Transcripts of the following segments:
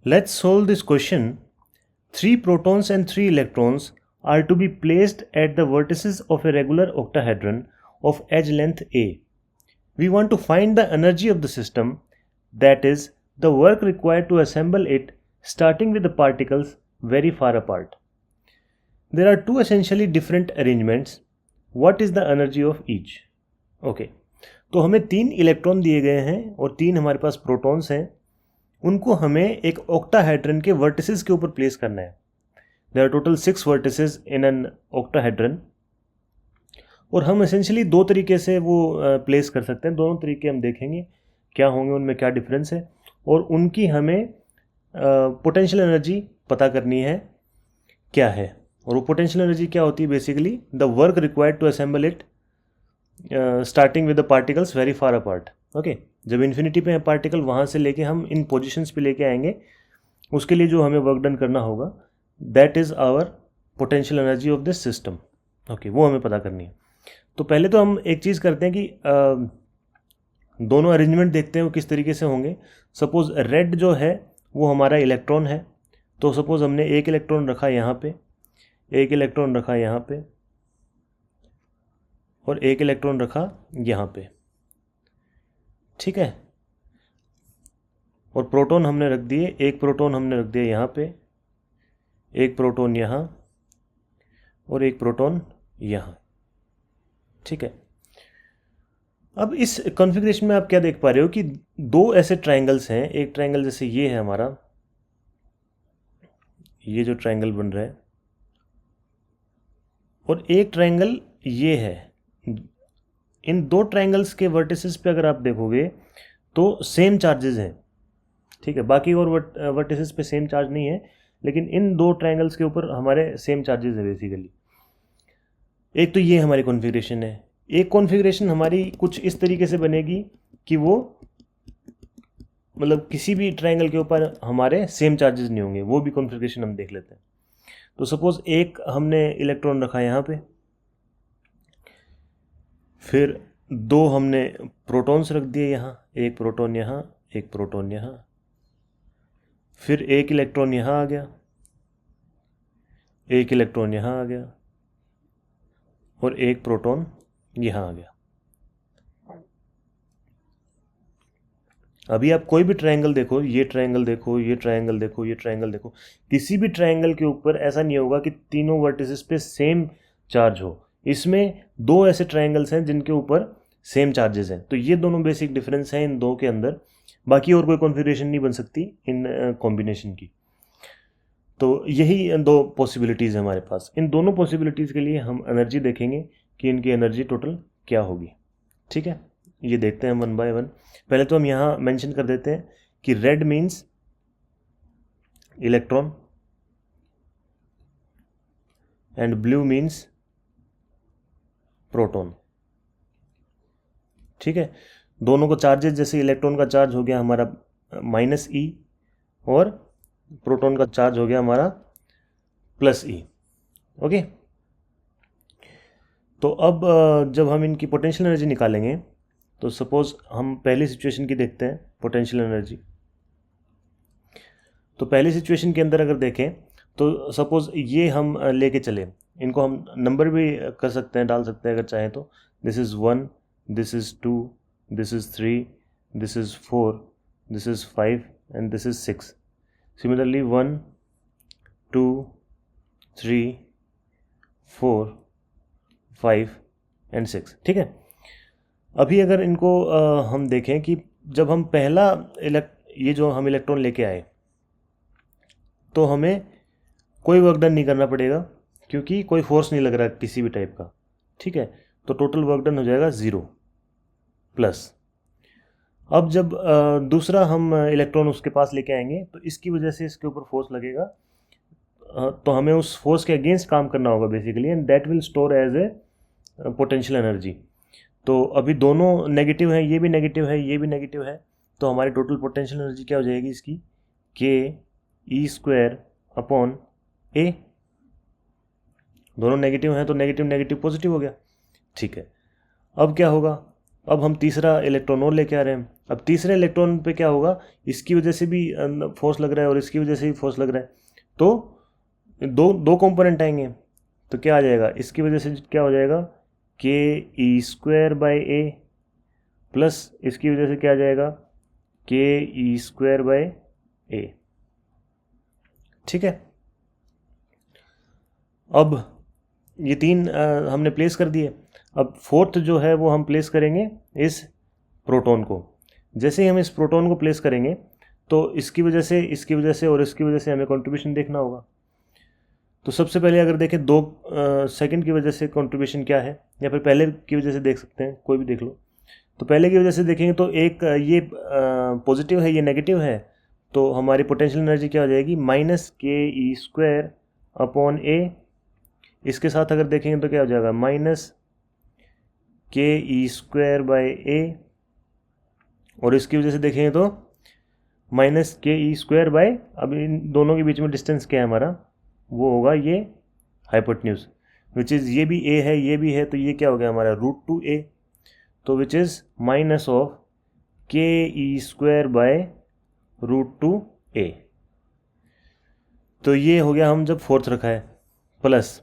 Let's solve this question. 3 protons and 3 electrons are to be placed at the vertices of a regular octahedron of edge length A. We want to find the energy of the system, that is, the work required to assemble it, starting with the particles very far apart. There are two essentially different arrangements. What is the energy of each? Okay, तो हमें 3 electron दिए गए हैं और 3 हमारे पास protons हैं. उनको हमें एक ऑक्टाहेड्रन के वर्टिसेस के ऊपर प्लेस करना है. There are total 6 vertices in an octahedron. और हम एसेंशियली दो तरीके से वो प्लेस कर सकते हैं. दोनों तरीके हम देखेंगे क्या होंगे, उनमें क्या डिफरेंस है, और उनकी हमें पोटेंशियल एनर्जी पता करनी है क्या है. और वो पोटेंशियल एनर्जी क्या होती है? Basically the work required to assemble it starting with the particles very far apart. Okay, जब इन्फिनिटी पे है पार्टिकल, वहाँ से लेके हम इन पोजिशंस पे लेके आएंगे, उसके लिए जो हमें वर्क डन करना होगा, that is our potential energy of this system. Okay, वो हमें पता करनी है. तो पहले तो हम एक चीज़ करते हैं कि दोनों अरेंजमेंट देखते हैं वो किस तरीके से होंगे. सपोज़ रेड जो है वो हमारा इलेक्ट्रॉन है. तो सपोज़ हमने एक इलेक्ट्रॉन रखा यहाँ पे, एक इलेक्ट्रॉन रखा यहाँ पे, और एक इलेक्ट्रॉन रखा यहाँ पे. ठीक है. और प्रोटॉन हमने रख दिए, एक प्रोटॉन हमने रख दिया यहाँ पे, एक प्रोटॉन यहाँ, और एक प्रोटॉन यहाँ. ठीक है. अब इस कॉन्फ़िगरेशन में आप क्या देख पा रहे हो कि दो ऐसे ट्रायंगल्स हैं. एक ट्रायंगल जैसे ये है हमारा, ये जो ट्रायंगल बन रहा है, और एक ट्रायंगल ये है. इन दो ट्रायंगल्स के वर्टिसेस पे अगर आप देखोगे तो सेम चार्जेस हैं. ठीक है, बाकी और वर्टिसेस पे सेम चार्ज नहीं है, लेकिन इन दो ट्रायंगल्स के ऊपर हमारे सेम चार्जेस है बेसिकली. एक तो ये हमारी कॉन्फ़िगरेशन है. एक कॉन्फ़िगरेशन हमारी कुछ इस तरीके से बनेगी कि वो मतलब किसी भी ट्रायंगल के ऊपर हमारे सेम चार्जेस नहीं होंगे. वो भी कॉन्फ़िगरेशन हम देख लेते हैं. तो सपोज़ एक हमने इलेक्ट्रॉन रखा यहाँ पे, फिर दो हमने प्रोटॉन्स रख दिए यहाँ, एक प्रोटॉन यहाँ, एक प्रोटॉन यहाँ, फिर एक इलेक्ट्रॉन यहाँ आ गया, एक इलेक्ट्रॉन यहाँ आ गया, और एक प्रोटॉन यहाँ आ गया. अभी आप कोई भी ट्रायंगल देखो, ये ट्रायंगल देखो, ये ट्रायंगल देखो, ये ट्रायंगल देखो, किसी भी ट्रायंगल के ऊपर ऐसा नहीं होगा कि तीनों वर्टिसेस पे सेम चार्ज हो. इसमें दो ऐसे ट्रायंगल्स हैं जिनके ऊपर सेम चार्जेस हैं. तो ये दोनों बेसिक डिफरेंस हैं इन दो के अंदर. बाकी और कोई कॉन्फ़िगरेशन नहीं बन सकती इन कॉम्बिनेशन की. तो यही दो पॉसिबिलिटीज़ हैं हमारे पास. इन दोनों पॉसिबिलिटीज़ के लिए हम एनर्जी देखेंगे कि इनकी एनर्जी टोटल क्या होगी. ठीक है, ये देखते हैं वन बाय वन. पहले तो हम यहाँ मेंशन कर देते हैं कि red means electron and blue means proton. ठीक है, दोनों को चार्जेस, जैसे इलेक्ट्रॉन का चार्ज हो गया हमारा -E और प्रोटॉन का चार्ज हो गया हमारा +E. ओके, तो अब जब हम इनकी पोटेंशियल एनर्जी निकालेंगे, तो सपोज़ हम पहली सिचुएशन की देखते हैं पोटेंशियल एनर्जी. तो पहली सिचुएशन के अंदर अगर देखें तो सपोज़ ये हम लेके चले, इनको हम नंबर भी कर सकते हैं, डाल सकते हैं अगर चाहें तो. This is 1, this is 2, this is 3, this is 4, this is 5 and this is 6. Similarly 1, 2, 3, 4, 5 and 6. ठीक है. अभी अगर इनको हम देखें कि जब हम पहला ये जो हम इलेक्ट्रॉन लेके आए, तो हमें कोई वर्क डन नहीं करना पड़ेगा क्योंकि कोई फोर्स नहीं लग रहा किसी भी टाइप का. ठीक है, तो टोटल वर्क डन हो जाएगा 0 प्लस. अब जब दूसरा हम इलेक्ट्रॉन उसके पास लेके आएंगे, तो इसकी वजह से इसके ऊपर फोर्स लगेगा, तो हमें उस फोर्स के अगेंस्ट काम करना होगा basically, and that will store as a potential energy. तो अभी दोनों नेगेटिव हैं, ये भी नेगेटिव है, ये भी नेगेटिव है. तो हमारी टोटल पोटेंशियल एनर्जी क्या हो जाएगी इसकी? KE²/A. दोनों नेगेटिव हैं तो नेगेटिव नेगेटिव पॉजिटिव हो गया. ठीक है, अब क्या होगा? अब हम तीसरा इलेक्ट्रॉन और लेके आ रहे हैं। अब तीसरे इलेक्ट्रॉन पे क्या होगा, इसकी वजह से भी फोर्स लग रहा है और इसकी वजह से भी फोर्स लग रहा है, तो दो दो कंपोनेंट आएंगे। तो क्या आ जाएगा, इसकी वजह से क्या हो जाएगा, के E square by A, plus इसकी वजह से क्या आ जाएगा, के ई स्क्वायर बाई ए। ठीक है, अब ये तीन हमने प्लेस कर दिए। अब फोर्थ जो है वो हम प्लेस करेंगे इस प्रोटॉन को। जैसे ही हम इस प्रोटॉन को प्लेस करेंगे तो इसकी वजह से, इसकी वजह से और इसकी वजह से हमें कंट्रीब्यूशन देखना होगा। तो सबसे पहले अगर देखें, दो सेकंड की वजह से कंट्रीब्यूशन क्या है, या फिर पहले की वजह से देख सकते हैं, कोई भी देख लो। तो पहले की वजह से देखेंगे तो एक ये पॉजिटिव है, ये नेगेटिव है, तो हमारी पोटेंशियल एनर्जी क्या हो जाएगी, minus K E square upon ए। इसके साथ अगर देखेंगे तो क्या हो जाएगा, minus K E square by ए, और इसकी वजह से देखेंगे तो minus K E square by, अब इन दोनों के बीच में डिस्टेंस क्या है हमारा, वो होगा ये हाइपोटेन्यूज, विच इज़ ये भी ए है ये भी है, तो ये क्या हो गया हमारा √2 ए, तो which is minus of K E square bye √2 ए। तो ये हो गया हम जब फोर्थ रखा है, प्लस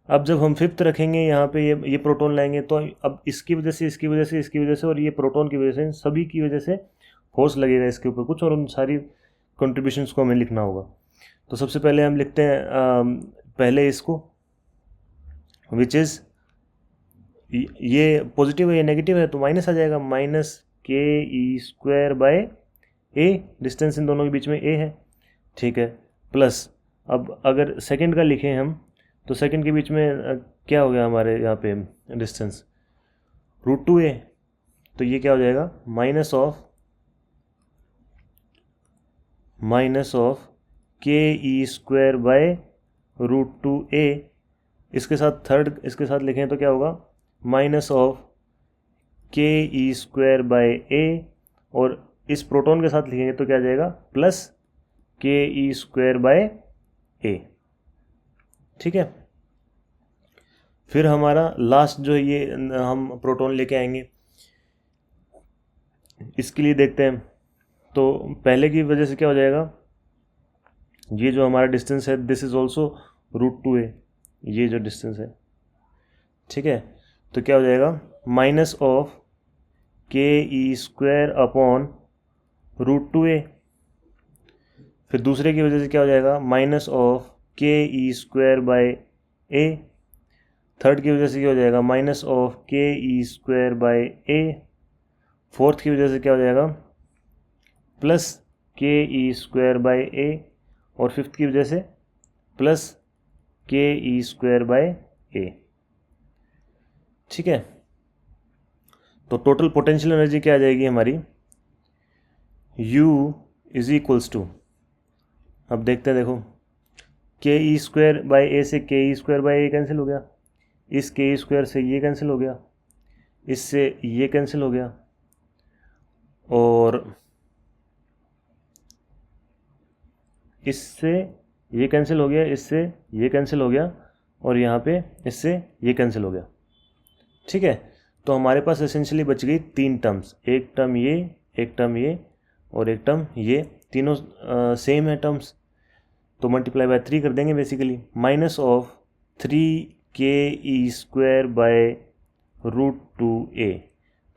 अब जब हम फिफ्थ रखेंगे यहाँ पे ये प्रोटॉन लाएंगे, तो अब इसकी वजह से, इसकी वजह से, इसकी वजह से और ये प्रोटॉन की वजह से, सभी की वजह से फोर्स लगेगा इसके ऊपर कुछ, और उन सारी कंट्रीब्यूशंस को हमें लिखना होगा। तो सबसे पहले हम लिखते हैं पहले इसको, विच इज़ ये पॉजिटिव है ये नेगेटिव है, तो माइनस आ जाएगा, minus K E square by A, distance इन दोनों के बीच में ए है। ठीक है, प्लस अब अगर सेकंड का लिखें हम, तो सेकंड के बीच में क्या हो गया हमारे यहाँ पे डिस्टेंस, √2 ए, तो ये क्या हो जाएगा, minus of K E square bye √2 ए। इसके साथ थर्ड, इसके साथ लिखें तो क्या होगा, minus of K E square by ए, और इस प्रोटॉन के साथ लिखेंगे तो क्या आ जाएगा, प्लस के ई स्क्वायर बाय ए। ठीक है, फिर हमारा लास्ट जो है ये हम प्रोटॉन लेके आएंगे, इसके लिए देखते हैं। तो पहले की वजह से क्या हो जाएगा, ये जो हमारा डिस्टेंस है, दिस इज ऑल्सो √2 ए, ये जो डिस्टेंस है। ठीक है, तो क्या हो जाएगा, minus of K E square upon √2 ए। फिर दूसरे की वजह से क्या हो जाएगा, minus of K E square by A. Third की वजह से क्या हो जाएगा, minus of K E square by A. Fourth की वजह से क्या हो जाएगा, प्लस के ई स्क्वायर बाय ए, और फिफ्थ की वजह से प्लस के ई स्क्वायर बाय ए। ठीक है, तो टोटल पोटेंशियल एनर्जी क्या आ जाएगी हमारी, U इज इक्वल्स टू, अब देखते हैं, देखो के ई स्क्वायर बाय ए से के E square by A cancel हो गया, इस के ई स्क्वायर से ये कैंसिल हो गया, इससे ये कैंसिल हो गया, और इससे ये कैंसिल हो गया, इससे ये कैंसिल हो गया, और यहाँ पे इससे ये कैंसिल हो गया। ठीक है, तो हमारे पास एसेंशियली बच गई तीन टर्म्स, एक टर्म ये, एक टर्म ये, और एक टर्म ये, तीनों सेम है टर्म्स, तो मल्टीप्लाई बाय 3 कर देंगे basically, minus of 3 K E square bye √2 ए।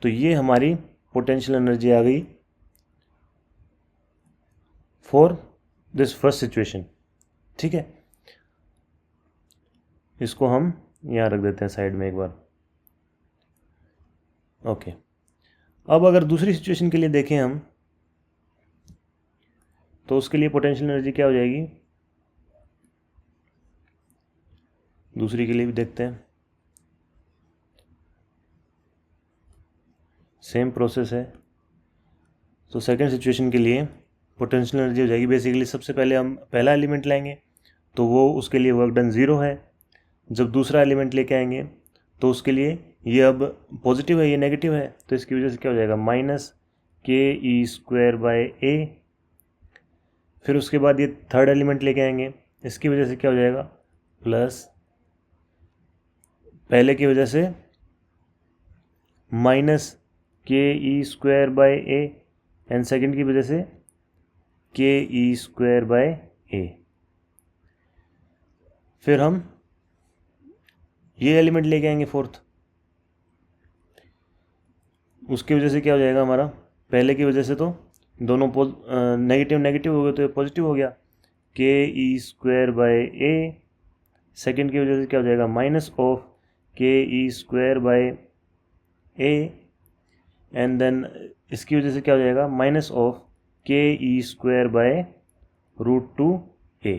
तो ये हमारी पोटेंशियल एनर्जी आ गई फॉर दिस फर्स्ट सिचुएशन। ठीक है, इसको हम यहाँ रख देते हैं साइड में एक बार। ओके, अब अगर दूसरी सिचुएशन के लिए देखें हम, तो उसके लिए पोटेंशियल एनर्जी क्या हो जाएगी, दूसरी के लिए भी देखते हैं, सेम प्रोसेस है। तो सेकंड सिचुएशन के लिए पोटेंशियल एनर्जी हो जाएगी बेसिकली, सबसे पहले हम पहला एलिमेंट लाएंगे तो वो उसके लिए वर्क डन 0 है। जब दूसरा एलिमेंट लेके आएंगे तो उसके लिए ये अब पॉजिटिव है ये नेगेटिव है, तो इसकी वजह से क्या हो जाएगा, minus K E square by ए। फिर उसके बाद ये थर्ड एलिमेंट लेके आएंगे, इसकी वजह से क्या हो जाएगा, प्लस पहले की वजह से minus K E square by A, and second की वजह से के ई स्क्वायर बाय ए। फिर हम ये एलिमेंट लेके आएंगे फोर्थ, उसकी वजह से क्या हो जाएगा हमारा, पहले की वजह से तो दोनों नेगेटिव नेगेटिव हो गए तो पॉजिटिव हो गया, K E square by A. Second की वजह से क्या हो जाएगा, minus of K E square by A, and then इसकी वजह से क्या हो जाएगा, minus of K E square by root two A.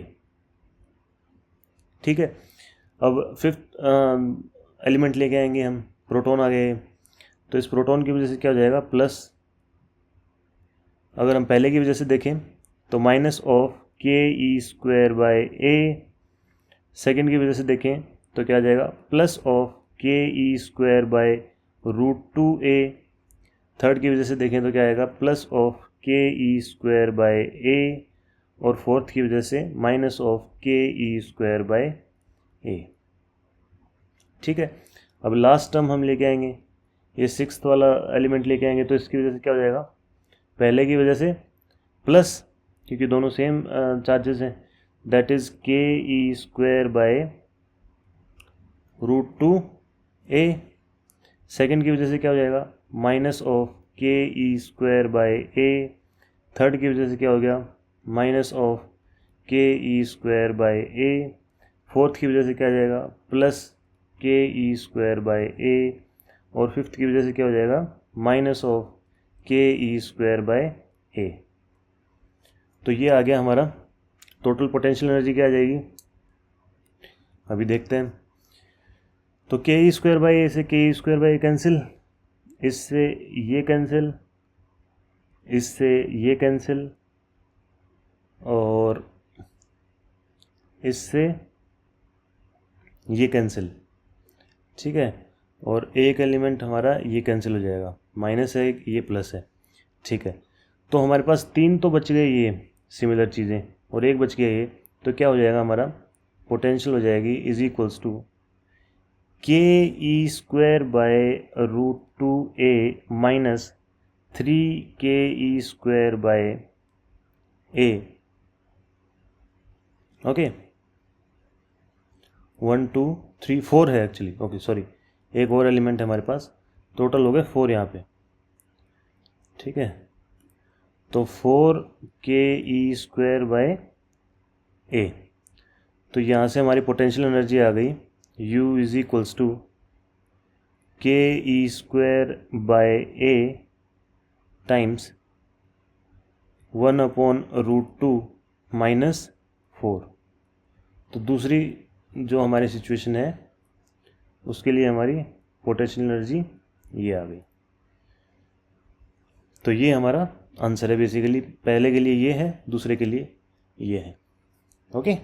ठीक है, अब फिफ्थ एलिमेंट लेके आएंगे हम, प्रोटॉन आ गए, तो इस प्रोटॉन की वजह से क्या हो जाएगा, प्लस, अगर हम पहले की वजह से देखें तो minus of K E square by A, second की वजह से देखें तो क्या आ जाएगा, plus of K E square by root two A, third की वजह से देखें तो क्या आएगा, plus of K E square by ए, और फोर्थ की वजह से minus of K E square by ए। ठीक है, अब लास्ट टर्म हम लेके आएंगे, ये सिक्स्थ वाला एलिमेंट लेके आएंगे, तो इसकी वजह से क्या हो जाएगा, पहले की वजह से प्लस, क्योंकि दोनों सेम चार्जेस हैं, that is K E square by root two A. Second की वजह से क्या हो जाएगा, minus of K E square by A, third की वजह से क्या हो गया, minus of K E square by A, fourth की वजह से क्या आ जाएगा, प्लस के ई स्क्वायर बाय ए, और फिफ्थ की वजह से क्या हो जाएगा, minus of K E square by ए। तो ये आ गया हमारा टोटल पोटेंशियल एनर्जी, क्या आ जाएगी अभी देखते हैं। तो के ई स्क्वायर बाय ए से के E square by A cancel, इससे ये कैंसिल, इससे ये कैंसिल, और इससे ये कैंसिल। ठीक है, और एक एलिमेंट हमारा ये कैंसिल हो जाएगा, माइनस है एक, ये प्लस है। ठीक है, तो हमारे पास तीन तो बच गए ये सिमिलर चीज़ें, और एक बच गया ये, तो क्या हो जाएगा हमारा, पोटेंशियल हो जाएगी is equals to K E square by root two A minus 3 K E square by A. Okay, 1 2 3 4 है एक्चुअली, ओके सॉरी, एक और एलिमेंट है हमारे पास, टोटल हो गए 4 यहाँ पे। ठीक है, तो 4 के ई स्क्वायर बाय ए, तो यहाँ से हमारी पोटेंशियल एनर्जी आ गई U is equals to K E square by A times 1/√2 minus 4। तो दूसरी जो हमारी सिचुएशन है उसके लिए हमारी पोटेंशियल एनर्जी ये आ गई। तो ये हमारा आंसर है बेसिकली, पहले के लिए ये है, दूसरे के लिए ये है। ओके।